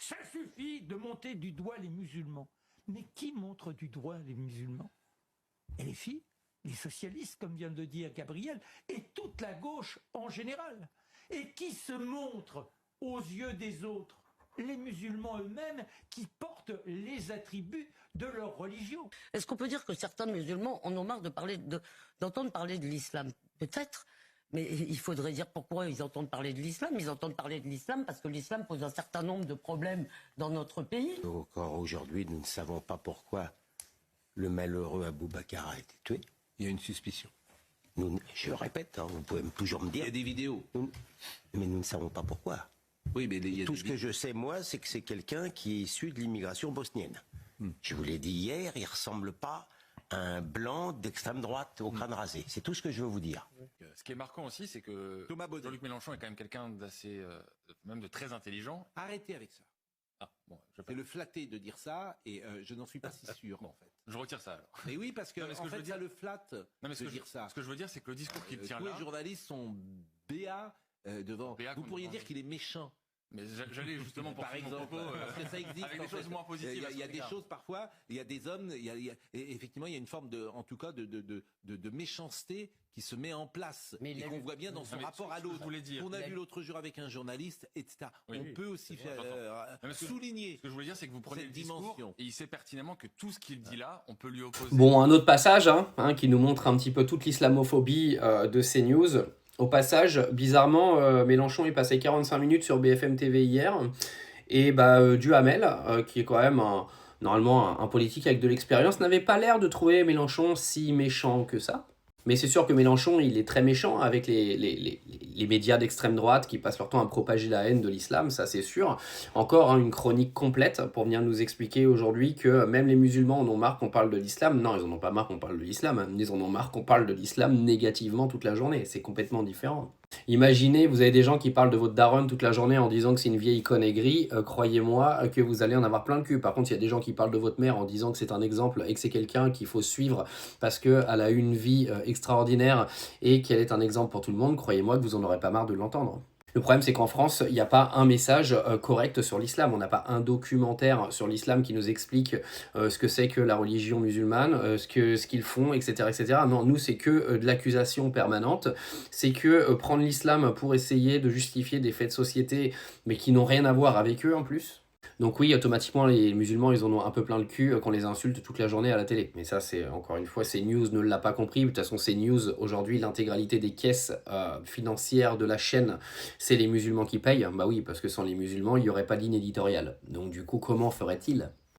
Ça suffit de monter du doigt les musulmans. Mais qui montre du doigt les musulmans? Et les filles, les socialistes, comme vient de le dire Gabriel, et toute la gauche en général. Et qui se montre aux yeux des autres? Les musulmans eux-mêmes qui portent les attributs de leur religion. Est-ce qu'on peut dire que certains musulmans en ont marre d'entendre parler de l'islam? Peut-être, mais il faudrait dire pourquoi ils entendent parler de l'islam. Ils entendent parler de l'islam parce que l'islam pose un certain nombre de problèmes dans notre pays. Encore aujourd'hui, nous ne savons pas pourquoi le malheureux Abou Bakar a été tué. Il y a une suspicion. Je répète, vous pouvez toujours me dire... Il y a des vidéos. Mais nous ne savons pas pourquoi. Oui, mais il y a Tout ce que je sais, moi, c'est que c'est quelqu'un qui est issu de l'immigration bosnienne. Je vous l'ai dit hier, il ne ressemble pas à un blanc d'extrême droite au crâne rasé. C'est tout ce que je veux vous dire. Ce qui est marquant aussi, c'est que Jean-Luc Mélenchon est quand même quelqu'un d'assez, même de très intelligent. Arrêtez avec ça. Ah, bon, C'est le flatter de dire ça, et je n'en suis pas si sûr, en fait. Je retire ça alors. Mais oui, parce que, Non, mais ce en que je fait, veux dire- ça le flatte de dire ça. Ce que je veux dire, c'est que le discours qu'il tient Tous là. les journalistes sont béats devant. Béats Vous comme pourriez dans- dire qu'il est méchant. Mais j'allais justement Par poursuivre mon exemple, propos parce que ça existe. avec en des choses fait. moins positives. Il y a des choses parfois, il y a des hommes, et effectivement, il y a une forme de, en tout cas, de méchanceté qui se met en place Mais et qu'on voit bien dans son mais rapport à ce que je l'autre. voulais dire. On a vu l'autre jour avec un journaliste, etc. Oui, On oui, peut aussi faire mais ce que- souligner. Ce que je voulais dire, c'est que vous prenez cette le discours dimension. et il sait pertinemment que tout ce qu'il dit là, on peut lui opposer. Bon, un autre passage qui nous montre un petit peu toute l'islamophobie de CNews. Au passage, bizarrement, Mélenchon est passé 45 minutes sur BFM TV hier. Et Duhamel, qui est quand même normalement un politique avec de l'expérience, n'avait pas l'air de trouver Mélenchon si méchant que ça. Mais c'est sûr que Mélenchon, il est très méchant avec les médias d'extrême droite qui passent leur temps à propager la haine de l'islam, ça c'est sûr. Encore une chronique complète pour venir nous expliquer aujourd'hui que même les musulmans en ont marre qu'on parle de l'islam. Non, ils en ont pas marre qu'on parle de l'islam, ils en ont marre qu'on parle de l'islam négativement toute la journée. C'est complètement différent. Imaginez, vous avez des gens qui parlent de votre daronne toute la journée en disant que c'est une vieille conne aigrie, croyez-moi que vous allez en avoir plein le cul. Par contre, il y a des gens qui parlent de votre mère en disant que c'est un exemple et que c'est quelqu'un qu'il faut suivre parce qu'elle a eu une vie extraordinaire et qu'elle est un exemple pour tout le monde, croyez-moi que vous en aurez pas marre de l'entendre. Le problème, c'est qu'en France, il n'y a pas un message correct sur l'islam. On n'a pas un documentaire sur l'islam qui nous explique ce que c'est que la religion musulmane, ce qu'ils font, etc., etc. Non, nous, c'est que de l'accusation permanente. C'est que prendre l'islam pour essayer de justifier des faits de société, mais qui n'ont rien à voir avec eux en plus. Donc oui, automatiquement, les musulmans, ils en ont un peu plein le cul qu'on les insulte toute la journée à la télé. Mais ça, c'est encore une fois, CNews ne l'a pas compris. De toute façon, CNews, aujourd'hui, l'intégralité des caisses financières de la chaîne, c'est les musulmans qui payent. Bah oui, parce que sans les musulmans, il n'y aurait pas de ligne éditoriale. Donc du coup, comment ferait-il ?